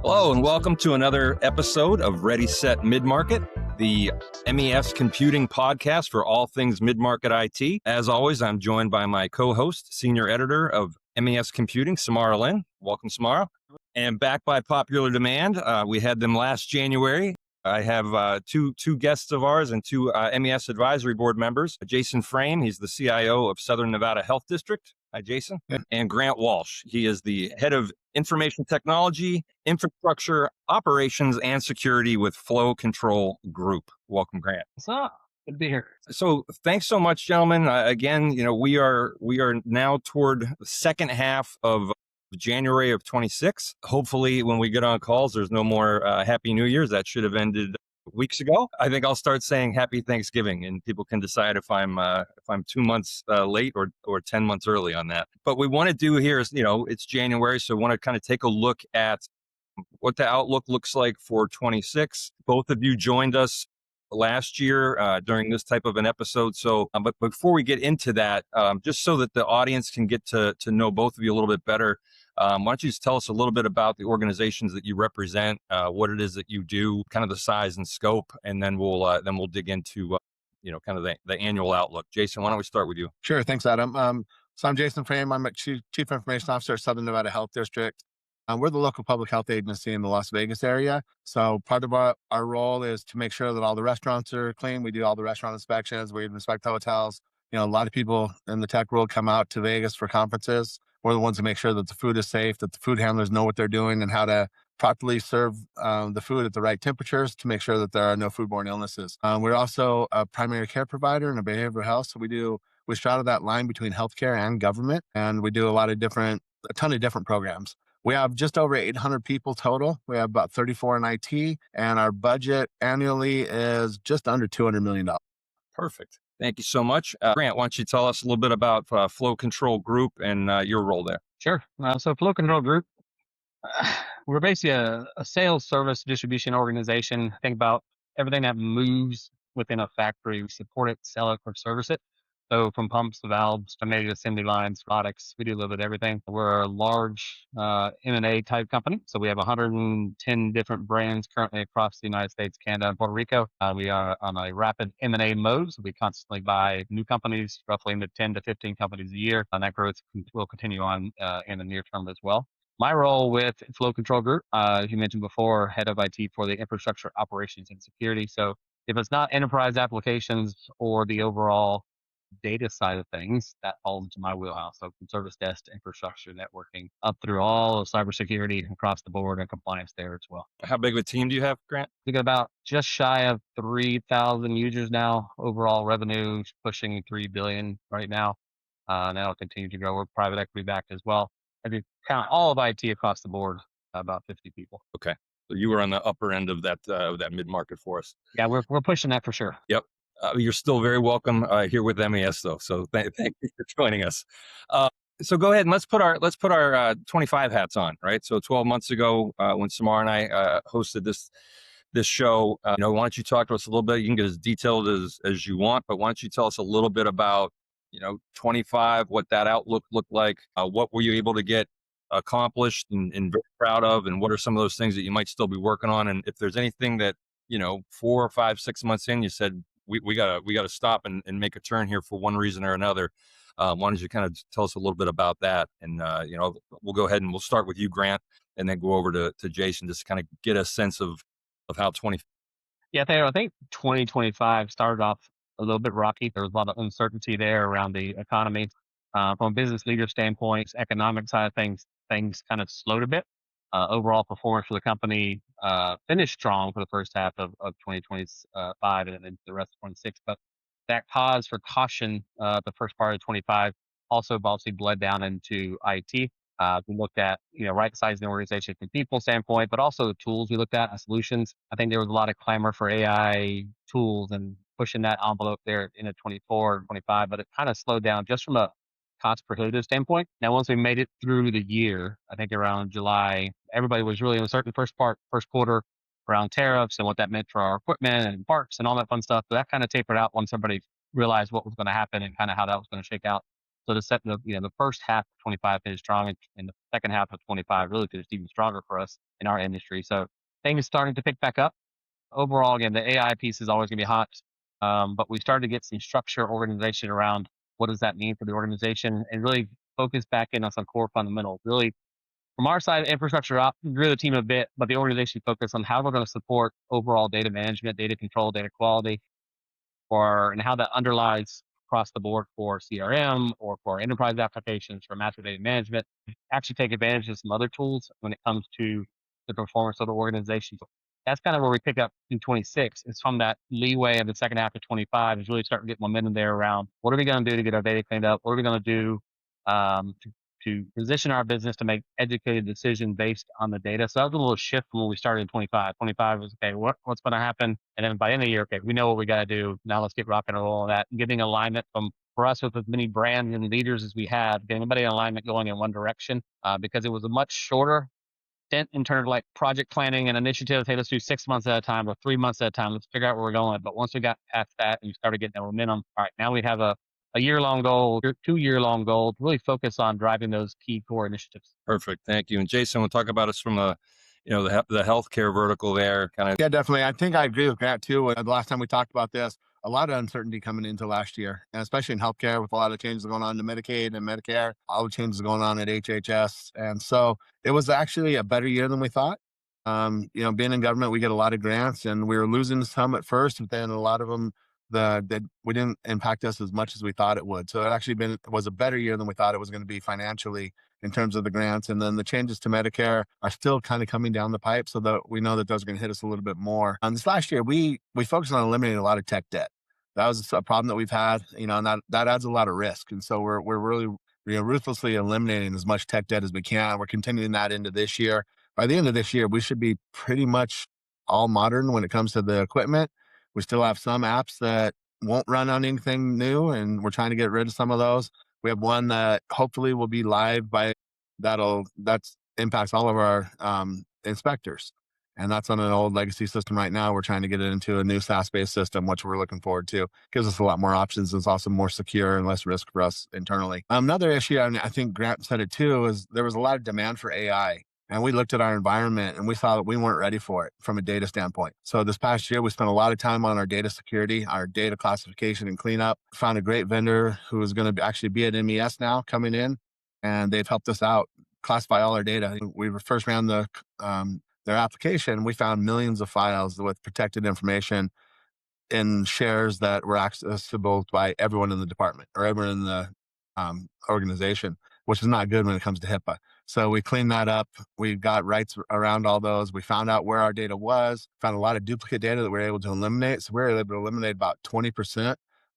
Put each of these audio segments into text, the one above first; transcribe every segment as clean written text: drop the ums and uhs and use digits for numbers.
Hello and welcome to another episode of Ready.Set.Midmarket, the MES computing podcast for all things mid-market IT. As always, I'm joined by my co-host, senior editor of MES Computing, Samara Lynn. Welcome, Samara. And back by popular demand, we had them last January. I have two guests of ours and two MES advisory board members. Jason Frame, he's the CIO of Southern Nevada Health District. Hi, Jason. Yeah. And Grant Walsh, he is the head of information technology, infrastructure, operations, and security with Flow Control Group. Welcome, Grant. What's up? Good to be here. So thanks so much, gentlemen. Again, we are now toward the second half of January of 26. Hopefully, when we get on calls, there's no more Happy New Year's. That should have ended weeks ago. I think I'll start saying Happy Thanksgiving, and people can decide if I'm 2 months late or 10 months early on that. But we want to do here is, it's January, so we want to kind of take a look at what the outlook looks like for 26. Both of you joined us last year during this type of an episode. So, but before we get into that, just so that the audience can get to know both of you a little bit better, why don't you just tell us a little bit about the organizations that you represent, what it is that you do, kind of the size and scope, and then we'll dig into kind of the annual outlook. Jason, why don't we start with you? Sure, thanks, Adam. So I'm Jason Frame. I'm a Chief Information Officer at Southern Nevada Health District. We're the local public health agency in the Las Vegas area. So part of our role is to make sure that all the restaurants are clean. We do all the restaurant inspections. We inspect hotels. A lot of people in the tech world come out to Vegas for conferences. We're the ones to make sure that the food is safe, that the food handlers know what they're doing and how to properly serve the food at the right temperatures to make sure that there are no foodborne illnesses. We're also a primary care provider and a behavioral health. So we straddle that line between healthcare and government, and we do a ton of different programs. We have just over 800 people total. We have about 34 in IT, and our budget annually is just under $200 million. Perfect. Thank you so much. Grant, why don't you tell us a little bit about Flow Control Group and your role there? Sure. So Flow Control Group, we're basically a sales service distribution organization. Think about everything that moves within a factory. We support it, sell it, or service it. So from pumps to valves to maybe assembly lines, products, we do a little bit of everything. We're a large M&A type company. So we have 110 different brands currently across the United States, Canada, and Puerto Rico. We are on a rapid M&A mode. So we constantly buy new companies, roughly in the 10 to 15 companies a year. And that growth will continue on in the near term as well. My role with Flow Control Group, as you mentioned before, head of IT for the infrastructure, operations, and security. So if it's not enterprise applications or the overall data side of things, that falls into my wheelhouse. So from service desk to infrastructure, networking, up through all of cybersecurity across the board and compliance there as well. How big of a team do you have, Grant? We got about just shy of 3,000 users now. Overall revenue pushing $3 billion right now. That'll continue to grow. We're private equity backed as well. If you count all of IT across the board, about 50 people. Okay. So you were on the upper end of that mid-market for us. Yeah, we're pushing that for sure. Yep. You're still very welcome here with MES, though. So thank you for joining us. So go ahead and let's put our 25 hats on, right? So 12 months ago, when Samara and I hosted this show, why don't you talk to us a little bit? You can get as detailed as you want, but why don't you tell us a little bit about 25, what that outlook looked like, what were you able to get accomplished and very proud of, and what are some of those things that you might still be working on, and if there's anything that 4 or 5, 6 months in, you said we gotta stop and make a turn here for one reason or another. Why don't you kind of tell us a little bit about that? And we'll go ahead and we'll start with you, Grant, and then go over to Jason, just kind of get a sense of how 20. Yeah, Thayer, I think 2025 started off a little bit rocky. There was a lot of uncertainty there around the economy. From a business leader standpoint, economic side of things kind of slowed a bit. Overall performance for the company finished strong for the first half of 2025 and then the rest of 26. But that cause for caution the first part of 25 also obviously bled down into IT. We looked at right sizing the organization from people standpoint, but also the tools we looked at, solutions. I think there was a lot of clamor for AI tools and pushing that envelope there into 24 and 25, but it kind of slowed down just from a cost per hooded standpoint. Now, once we made it through the year, I think around July, everybody was really uncertain first quarter around tariffs and what that meant for our equipment and parts and all that fun stuff. But that kind of tapered out once everybody realized what was going to happen and kind of how that was going to shake out. So to set the first half of 25 finished strong, and the second half of 25 really finished even stronger for us in our industry. So things starting to pick back up. Overall, again, the AI piece is always going to be hot, but we started to get some structure, organization around what does that mean for the organization, and really focus back in on some core fundamentals. Really, from our side, infrastructure up, grew the team a bit, but the organization focused on how we're going to support overall data management, data control, data quality, and how that underlies across the board for CRM or for enterprise applications for master data management. Actually, take advantage of some other tools when it comes to the performance of the organization. So that's kind of where we pick up in 26. It's from that leeway of the second half of 25 is really starting to get momentum there around what are we going to do to get our data cleaned up? What are we going to do to position our business to make educated decisions based on the data? So that was a little shift from when we started in 25. 25 was, okay, what's going to happen? And then by the end of the year, okay, we know what we got to do. Now let's get rock and roll on that, and getting alignment for us with as many brands and leaders as we have, getting everybody in alignment going in one direction, because it was a much shorter stint in terms of like project planning and initiatives. Hey, let's do 6 months at a time or 3 months at a time. Let's figure out where we're going. But once we got past that and we started getting that momentum, all right, now we have a year-long goal, 2-year-long goal to really focus on driving those key core initiatives. Perfect. Thank you. And Jason, we'll talk about us from the healthcare vertical there, kind of. Yeah, definitely. I think I agree with Grant too. The last time we talked about this, a lot of uncertainty coming into last year, and especially in healthcare with a lot of changes going on to Medicaid and Medicare, all the changes going on at HHS. And so it was actually a better year than we thought. Being in government, we get a lot of grants and we were losing some at first, but then a lot of them that we didn't impact us as much as we thought it would. So it was a better year than we thought it was going to be financially in terms of the grants. And then the changes to Medicare are still kind of coming down the pipe, so that we know that those are going to hit us a little bit more. This last year, we focused on eliminating a lot of tech debt. That was a problem that we've had, and that adds a lot of risk. And so we're really ruthlessly eliminating as much tech debt as we can. We're continuing that into this year. By the end of this year, we should be pretty much all modern when it comes to the equipment. We still have some apps that won't run on anything new, and we're trying to get rid of some of those. We have one that hopefully will be live that's impacts all of our inspectors. And that's on an old legacy system right now. We're trying to get it into a new SaaS-based system, which we're looking forward to. Gives us a lot more options. It's also more secure and less risk for us internally. Another issue, and I think Grant said it too, is there was a lot of demand for AI. And we looked at our environment and we saw that we weren't ready for it from a data standpoint. So this past year, we spent a lot of time on our data security, our data classification and cleanup. Found a great vendor who is going to actually be at MES now coming in, and they've helped us out classify all our data. We first ran their application. We found millions of files with protected information in shares that were accessible by everyone in the department or everyone in the organization, which is not good when it comes to HIPAA. So we cleaned that up. We got rights around all those. We found out where our data was, found a lot of duplicate data that we were able to eliminate. So we were able to eliminate about 20%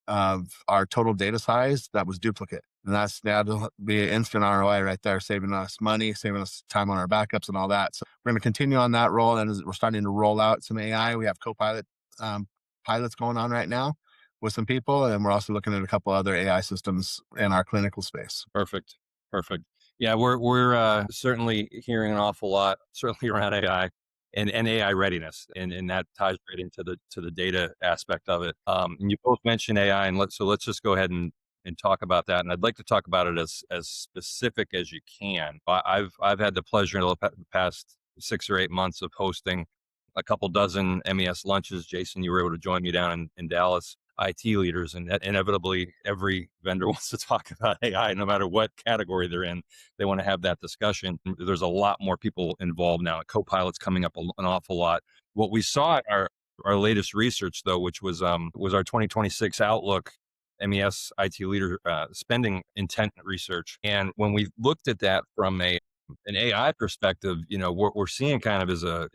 of our total data size that was duplicate. And that'll be an instant ROI right there, saving us money, saving us time on our backups and all that. So we're going to continue on that roll. And as we're starting to roll out some AI, we have Copilot pilots going on right now with some people. And we're also looking at a couple other AI systems in our clinical space. Perfect. Yeah, we're certainly hearing an awful lot, certainly around AI and AI readiness, and that ties right into the data aspect of it. And you both mentioned AI, and let's just go ahead and talk about that. And I'd like to talk about it as specific as you can. I've had the pleasure in the past 6 or 8 months of hosting a couple dozen MES lunches. Jason, you were able to join me down in Dallas. IT leaders, and inevitably every vendor wants to talk about AI, no matter what category they're in. They want to have that discussion. There's a lot more people involved now. Copilot's coming up an awful lot. What we saw at our latest research, though, which was our 2026 outlook, MES IT leader spending intent research. And when we looked at that from an AI perspective, what we're seeing kind of is a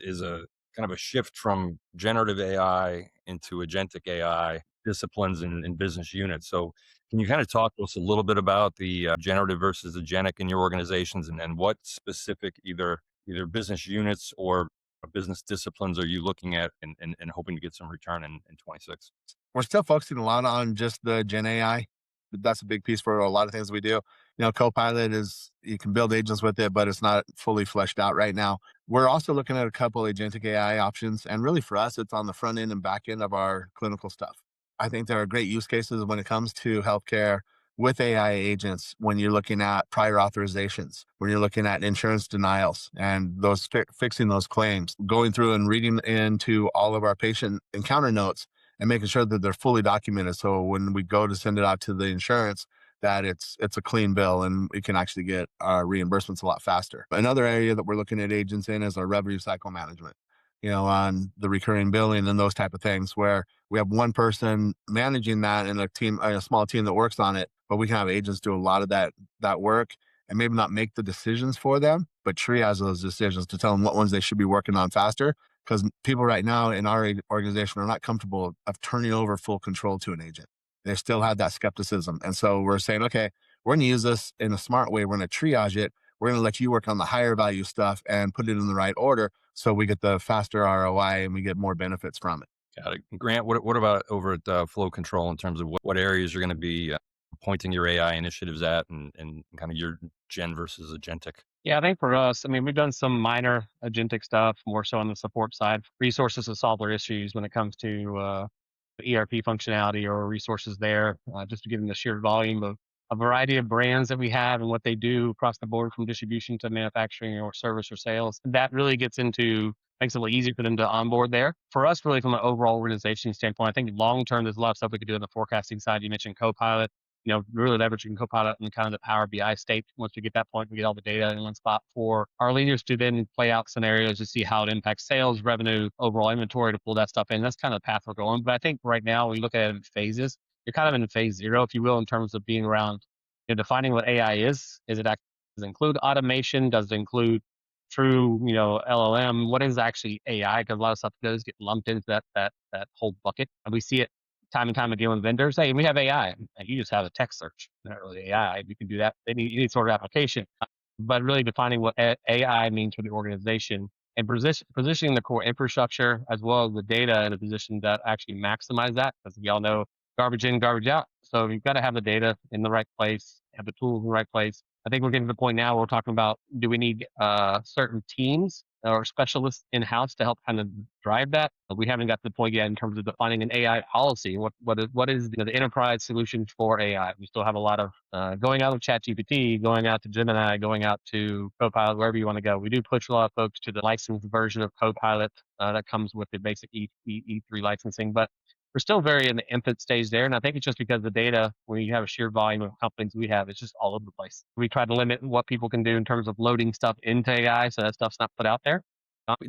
kind of a shift from generative AI into agentic AI disciplines and business units. So can you kind of talk to us a little bit about the generative versus agentic in your organizations, and what specific either business units or business disciplines are you looking at and hoping to get some return in 26? We're still focusing a lot on just the Gen AI. That's a big piece for a lot of things we do. Copilot you can build agents with it, but it's not fully fleshed out right now. We're also looking at a couple agentic AI options. And really for us, it's on the front end and back end of our clinical stuff. I think there are great use cases when it comes to healthcare. with AI agents when you're looking at prior authorizations, when you're looking at insurance denials and those fixing those claims, going through and reading into all of our patient encounter notes and making sure that they're fully documented. So when we go to send it out to the insurance, that it's a clean bill and we can actually get our reimbursements a lot faster. Another area that we're looking at agents in is our revenue cycle management, on the recurring billing and those type of things where we have one person managing that and a small team that works on it, but we can have agents do a lot of that work and maybe not make the decisions for them, but triage those decisions to tell them what ones they should be working on faster. Because people right now in our organization are not comfortable of turning over full control to an agent. They still have that skepticism. And so we're saying, okay, we're going to use this in a smart way. We're going to triage it. We're going to let you work on the higher value stuff and put it in the right order so we get the faster ROI and we get more benefits from it. Got it. Grant, what about over at Flow Control in terms of what areas you're going to be pointing your AI initiatives at and kind of your gen versus agentic? Yeah, I think for us, I mean, we've done some minor agentic stuff, more so on the support side, resources to solve their issues when it comes to the ERP functionality or resources there, just to give them the sheer volume of a variety of brands that we have and what they do across the board from distribution to manufacturing or service or sales. That really makes it a little easier for them to onboard there. For us, really from an overall organization standpoint, I think long term, there's a lot of stuff we could do on the forecasting side. You mentioned Copilot. Really leveraging Copilot in kind of the Power BI state. Once we get that point, we get all the data in one spot for our leaders to then play out scenarios to see how it impacts sales, revenue, overall inventory to pull that stuff in. That's kind of the path we're going. But I think right now we look at it in phases. You're kind of in phase 0, if you will, in terms of being around, defining what AI is. Does it include automation? Does it include true, LLM? What is actually AI? Because a lot of stuff does get lumped into that whole bucket. And we see it time and time again with vendors. Hey, we have AI. You just have a text search, not really AI. You can do that. They need any sort of application, but really defining what AI means for the organization and positioning the core infrastructure as well as the data in a position that actually maximize that. Because we all know garbage in, garbage out. So you've got to have the data in the right place, have the tools in the right place. I think we're getting to the point now where we're talking about, do we need certain teams or specialists in-house to help kind of drive that? We haven't got to the point yet in terms of defining an AI policy. What is the enterprise solution for AI? We still have a lot of going out of ChatGPT, going out to Gemini, going out to Copilot, wherever you want to go. We do push a lot of folks to the licensed version of Copilot that comes with the basic E3 licensing, but we're still very in the infant stage there. And I think it's just because the data, when you have a sheer volume of companies we have, it's just all over the place. We try to limit what people can do in terms of loading stuff into AI, so that stuff's not put out there.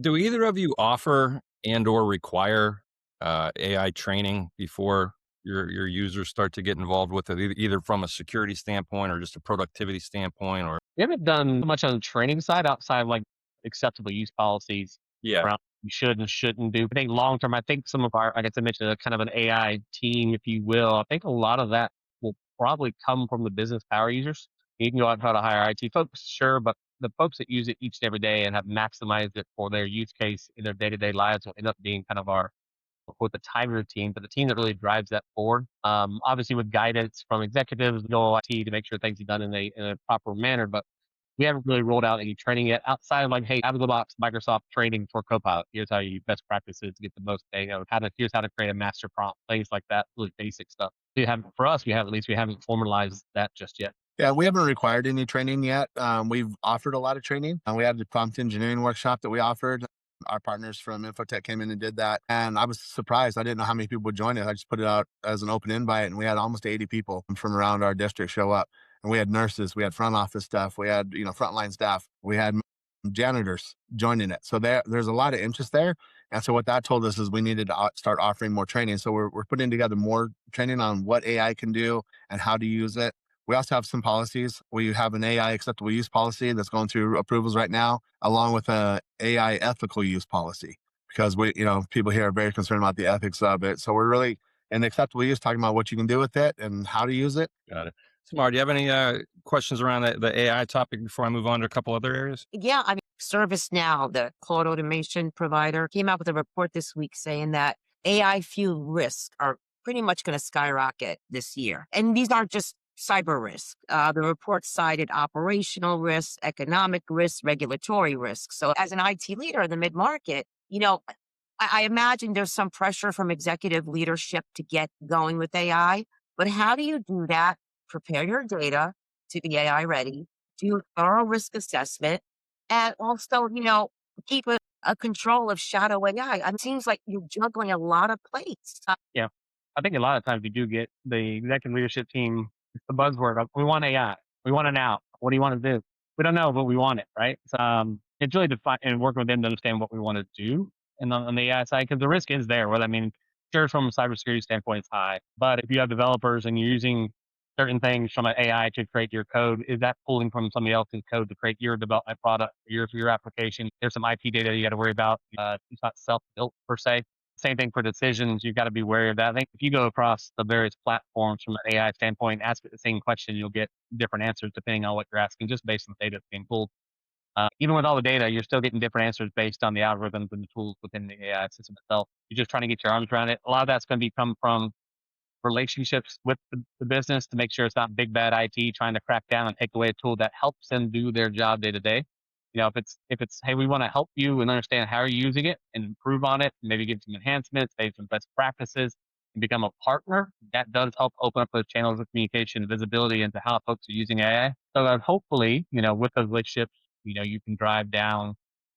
Do either of you offer and or require AI training before your users start to get involved with it, either from a security standpoint or just a productivity standpoint? Or We haven't done much on the training side outside of like acceptable use policies yeah, around you should and shouldn't do. I think long term, I think some of our, I guess I mentioned, a kind of an AI team, if you will. I think a lot of that will probably come from the business power users. You can go out and try to hire IT folks, sure, but the folks that use it each and every day and have maximized it for their use case in their day-to-day lives will end up being kind of our, with the timer team, but the team that really drives that forward. Obviously with guidance from executives, IT to make sure things are done in a proper manner, but we haven't really rolled out any training yet outside of like, hey, out of the box Microsoft training for Copilot. Here's how you best practices to get the most data. Here's how to create a master prompt, things like that, really basic stuff. For us, we haven't formalized that just yet. Yeah, we haven't required any training yet. We've offered a lot of training. We had the prompt engineering workshop that we offered. Our partners from Infotech came in and did that. And I was surprised. I didn't know how many people would join it. I just put it out as an open invite and we had almost 80 people from around our district show up. And we had nurses, we had front office staff, we had, frontline staff, we had janitors joining it. So there's a lot of interest there. And so what that told us is we needed to start offering more training. So we're putting together more training on what AI can do and how to use it. We also have some policies. We have an AI acceptable use policy that's going through approvals right now, along with a AI ethical use policy, because people here are very concerned about the ethics of it. So we're really in acceptable use talking about what you can do with it and how to use it. got it. Samara, do you have any questions around the AI topic before I move on to a couple other areas? Yeah, I mean, ServiceNow, the cloud automation provider, came out with a report this week saying that AI fueled risks are pretty much going to skyrocket this year. And these aren't just cyber risk. The report cited operational risks, economic risks, regulatory risks. So as an IT leader in the mid-market, I imagine there's some pressure from executive leadership to get going with AI, but how do you do that prepare your data to be AI ready, do a thorough risk assessment, and also, keep a control of shadow AI. It seems like you're juggling a lot of plates. Yeah. I think a lot of times you do get the executive leadership team, it's the buzzword of, we want AI. We want it now. What do you want to do? We don't know, but we want it, right? So, it's really define and working with them to understand what we want to do. And on the AI side, because the risk is there. Well, I mean, sure, from a cybersecurity standpoint, it's high. But if you have developers and you're using certain things from an AI to create your code, is that pulling from somebody else's code to create your development product, your application? There's some IP data you got to worry about. It's not self-built per se. Same thing for decisions. You've got to be wary of that. I think if you go across the various platforms from an AI standpoint, ask it the same question, you'll get different answers depending on what you're asking, just based on the data that's being pulled. Even with all the data, you're still getting different answers based on the algorithms and the tools within the AI system itself. You're just trying to get your arms around it. A lot of that's going to come from relationships with the business to make sure it's not big bad IT trying to crack down and take away a tool that helps them do their job day to day. If it's hey, we want to help you and understand how you're using it and improve on it, maybe give some enhancements, maybe some best practices, and become a partner. That does help open up those channels of communication and visibility into how folks are using AI. So that hopefully, with those relationships, you can drive down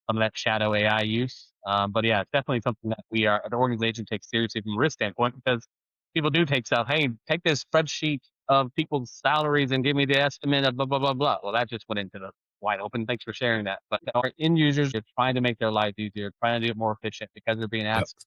some of that shadow AI use. But yeah, it's definitely something that the organization takes seriously from a risk standpoint, because people do take stuff. Hey, take this spreadsheet of people's salaries and give me the estimate of blah, blah, blah, blah. Well, that just went into the wide open. Thanks for sharing that. But our end users are trying to make their life easier, trying to do it more efficient because they're being asked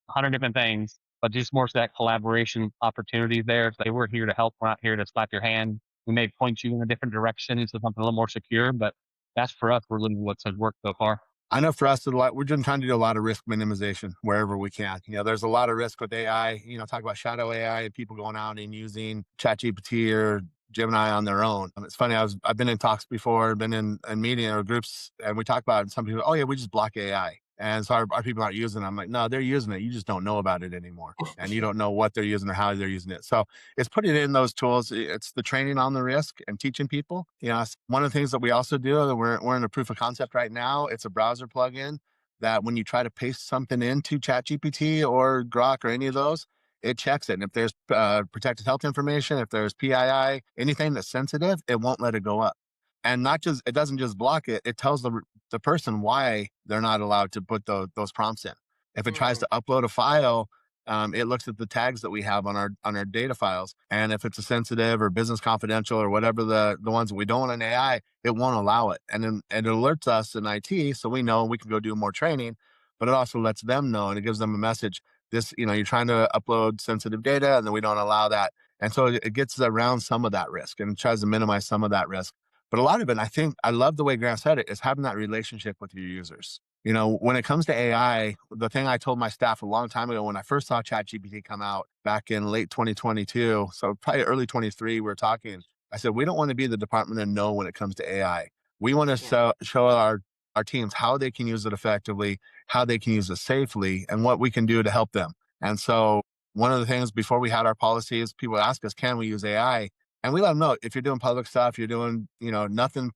100 different things, but just more so that collaboration opportunity there. So we're here to help. We're not here to slap your hand. We may point you in a different direction into something a little more secure, but that's for us. We're looking at what's worked so far. I know for us, we're just trying to do a lot of risk minimization wherever we can. There's a lot of risk with AI, talk about shadow AI and people going out and using ChatGPT or Gemini on their own. It's funny. I've been in talks before, been in meeting or groups, and we talk about it, and some people, oh yeah, we just block AI. And so our people aren't using it. I'm like, no, they're using it. You just don't know about it anymore. And you don't know what they're using or how they're using it. So it's putting in those tools. It's the training on the risk and teaching people. One of the things that we also do, that we're in a proof of concept right now. It's a browser plugin that when you try to paste something into ChatGPT or Grok or any of those, it checks it. And if there's protected health information, if there's PII, anything that's sensitive, it won't let it go up. And it doesn't just block it. It tells the person why they're not allowed to put those prompts in. If it tries to upload a file, it looks at the tags that we have on our data files. And if it's a sensitive or business confidential or whatever the ones that we don't want in AI, it won't allow it. And then it alerts us in IT, so we know we can go do more training, but it also lets them know, and it gives them a message. You're trying to upload sensitive data, and then we don't allow that. And so it gets around some of that risk and tries to minimize some of that risk. But a lot of it, I love the way Grant said it, is having that relationship with your users. When it comes to AI, the thing I told my staff a long time ago when I first saw ChatGPT come out back in late 2022, so probably early 23, we were talking. I said, we don't want to be the department of no when it comes to AI. We want to show our teams how they can use it effectively, how they can use it safely, and what we can do to help them. And so one of the things before we had our policies, people ask us, can we use AI? And we let them know, if you're doing public stuff, you're doing, nothing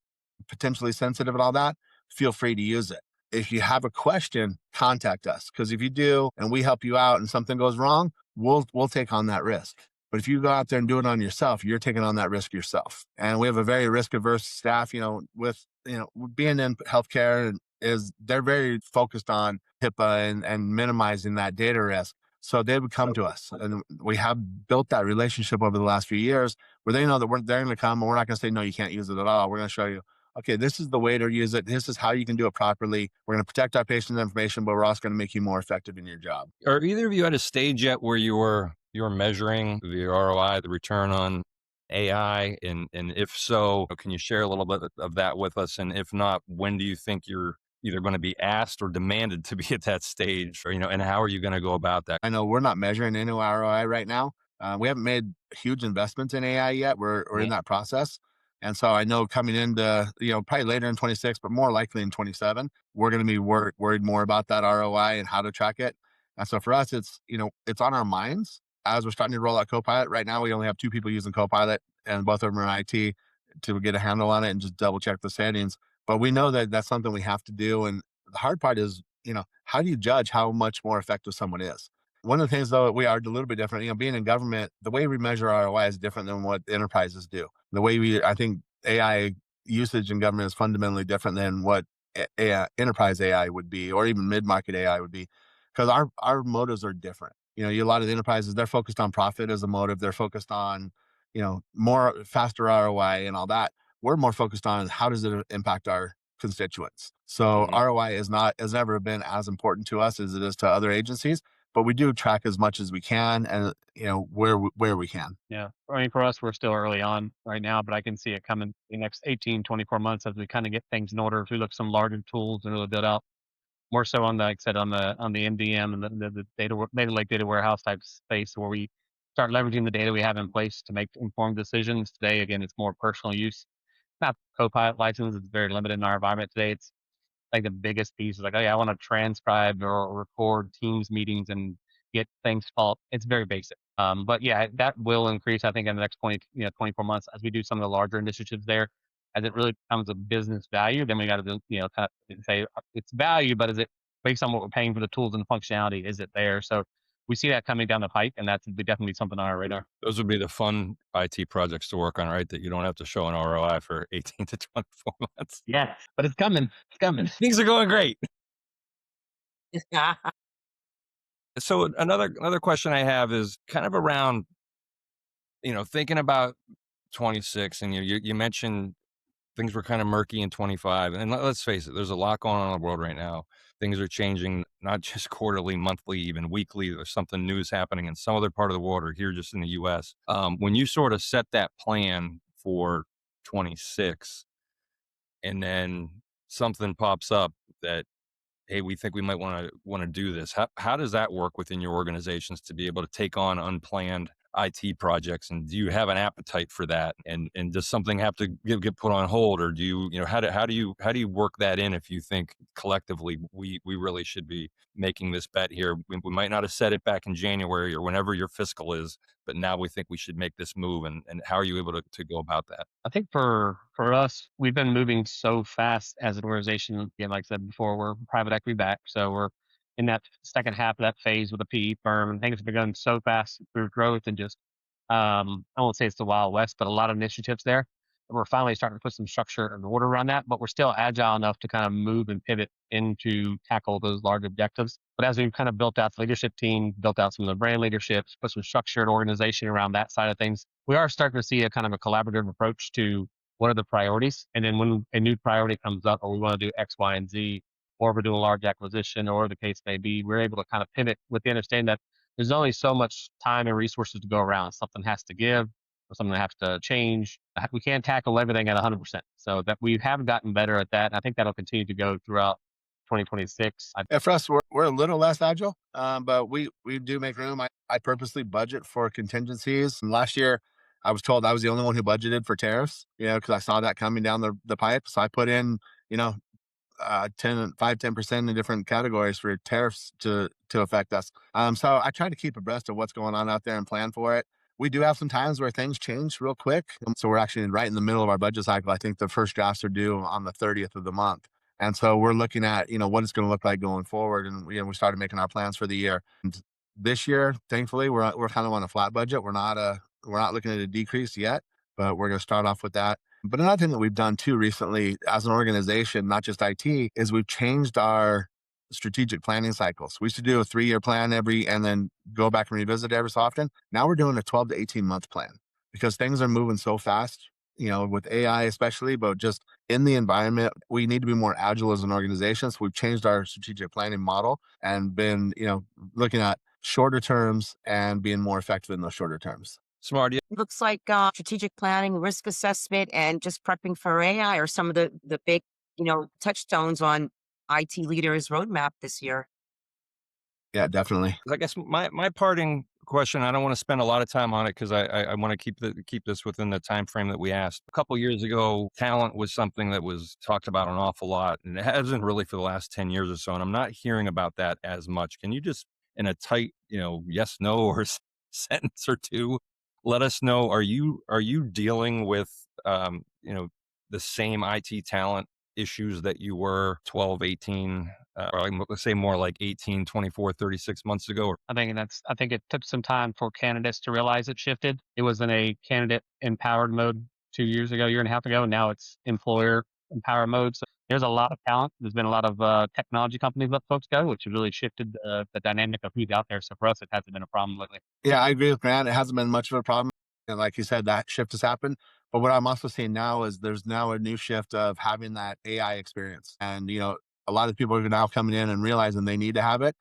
potentially sensitive and all that, feel free to use it. If you have a question, contact us. Because if you do, and we help you out and something goes wrong, we'll take on that risk. But if you go out there and do it on yourself, you're taking on that risk yourself. And we have a very risk averse staff, with being in healthcare, they're very focused on HIPAA and minimizing that data risk. So they would come to us, and we have built that relationship over the last few years where they know that they're going to come, and we're not going to say, no, you can't use it at all. We're going to show you, okay, this is the way to use it. This is how you can do it properly. We're going to protect our patient's information, but we're also going to make you more effective in your job. Are either of you at a stage yet where you're measuring the ROI, the return on AI? And if so, can you share a little bit of that with us? And if not, when do you think you're either going to be asked or demanded to be at that stage, or, and how are you going to go about that? I know we're not measuring any ROI right now. We haven't made huge investments in AI yet. We're in that process. And so I know coming into, probably later in 26, but more likely in 27, we're going to be worried more about that ROI and how to track it. And so for us, it's on our minds as we're starting to roll out Copilot. Right now, we only have 2 people using Copilot, and both of them are in IT, to get a handle on it and just double check the settings. But we know that that's something we have to do. And the hard part is, how do you judge how much more effective someone is? One of the things, though, we are a little bit different. Being in government, the way we measure ROI is different than what enterprises do. I think AI usage in government is fundamentally different than what enterprise AI would be, or even mid-market AI would be, because our motives are different. A lot of the enterprises, they're focused on profit as a motive. They're focused on, more faster ROI and all that. We're more focused on how does it impact our constituents. So Mhm. ROI has never been as important to us as it is to other agencies, but we do track as much as we can, and where we can. Yeah. I mean, for us, we're still early on right now, but I can see it coming the next 18, 24 months as we kind of get things in order. If we look at some larger tools and really build out more so on the, like I said, on the MDM and the data lake data warehouse type space where we start leveraging the data we have in place to make informed decisions. Today, again, it's more personal use. Not Copilot license. It's very limited in our environment today. It's like the biggest piece is like, oh yeah, I want to transcribe or record Teams meetings and get things fault. It's very basic. But yeah, that will increase, I think, in the next 24 months as we do some of the larger initiatives there. As it really becomes a business value, then we got to, kind of say it's value, but is it based on what we're paying for the tools and the functionality? Is it there? So we see that coming down the pike, and that's definitely something on our radar. Those would be the fun IT projects to work on, right? That you don't have to show an ROI for 18 to 24 months. Yeah, but it's coming. It's coming. Things are going great. So another question I have is kind of around, thinking about 26, and you mentioned things were kind of murky in 25, and let's face it, there's a lot going on in the world right now. Things are changing, not just quarterly, monthly, even weekly. There's something new is happening in some other part of the world or here just in the US. When you sort of set that plan for 26 and then something pops up that, hey, we think we might want to do this. How does that work within your organizations to be able to take on unplanned IT projects? And do you have an appetite for that? And does something have to get put on hold, or do how do you work that in if you think collectively we really should be making this bet here? We might not have said it back in January or whenever your fiscal is, but now we think we should make this move. And how are you able to go about that? I think for us, we've been moving so fast as an organization. Again, like I said before, we're private equity backed, so we're in that second half of that phase with a PE firm, and things have begun so fast through growth and just I won't say it's the Wild West, but a lot of initiatives there. We're finally starting to put some structure and order around that, but we're still agile enough to kind of move and pivot into tackle those large objectives. But as we've kind of built out the leadership team, built out some of the brand leaderships, put some structure and organization around that side of things, we are starting to see a kind of a collaborative approach to what are the priorities. And then when a new priority comes up, or we want to do X, Y, and Z, or we're doing a large acquisition, or the case may be, we're able to kind of pivot with the understanding that there's only so much time and resources to go around. Something has to give, or something has to change. We can't tackle everything at 100%. So that we have gotten better at that. And I think that'll continue to go throughout 2026. Yeah, for us, we're a little less agile, but we do make room. I purposely budget for contingencies. And last year, I was told I was the only one who budgeted for tariffs, because I saw that coming down the pipe. So I put in, you know, 10% in different categories for tariffs to affect us. So I try to keep abreast of what's going on out there and plan for it. We do have some times where things change real quick. So we're actually right in the middle of our budget cycle. I think the first drafts are due on the 30th of the month. And so we're looking at, what it's going to look like going forward. And we started making our plans for the year. And this year, thankfully, we're kind of on a flat budget. We're not looking at a decrease yet, but we're going to start off with that. But another thing that we've done too recently as an organization, not just IT, is we've changed our strategic planning cycles. We used to do a 3-year plan and then go back and revisit it every so often. Now we're doing a 12 to 18-month plan because things are moving so fast, with AI especially, but just in the environment, we need to be more agile as an organization. So we've changed our strategic planning model and been, looking at shorter terms and being more effective in those shorter terms. Smart. Looks like strategic planning, risk assessment, and just prepping for AI are some of the big, touchstones on IT leaders' roadmap this year. Yeah, definitely. I guess my parting question, I don't want to spend a lot of time on it because I want to keep this within the time frame that we asked. A couple years ago, talent was something that was talked about an awful lot, and it hasn't really for the last 10 years or so. And I'm not hearing about that as much. Can you just, in a tight, yes, no, or sentence or two, let us know, are you dealing with the same IT talent issues that you were 12, 18, or let's say more like 18, 24, 36 months ago? I think it took some time for candidates to realize it shifted. It was in a candidate empowered mode 2 years ago, year and a half ago, and now it's employer empowered mode. So there's a lot of talent. There's been a lot of technology companies let folks go, which has really shifted the dynamic of who's out there. So for us, it hasn't been a problem lately. Yeah, I agree with Grant. It hasn't been much of a problem. And like you said, that shift has happened. But what I'm also seeing now is there's now a new shift of having that AI experience. And, a lot of people are now coming in and realizing they need to have it.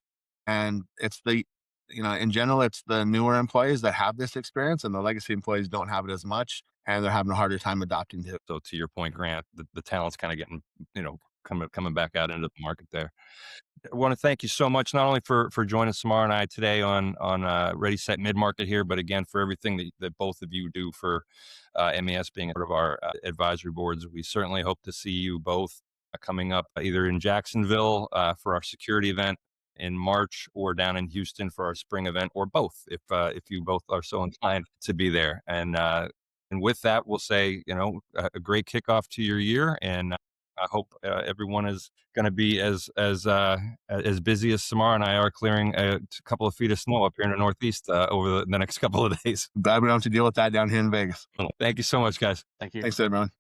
And it's in general, it's the newer employees that have this experience, and the legacy employees don't have it as much. And they're having a harder time adopting to it. So to your point, Grant, the talent's kind of getting, coming back out into the market there. I want to thank you so much, not only for joining Samara and I today on Ready.Set.Midmarket here, but again, for everything that both of you do for MES being part of our advisory boards. We certainly hope to see you both coming up either in Jacksonville for our security event in March, or down in Houston for our spring event, or both, if you both are so inclined to be there. And with that, we'll say, a great kickoff to your year, and I hope everyone is going to be as busy as Samara and I are clearing a couple of feet of snow up here in the Northeast over the next couple of days. Glad we don't have to deal with that down here in Vegas. Thank you so much, guys. Thank you. Thanks, everyone.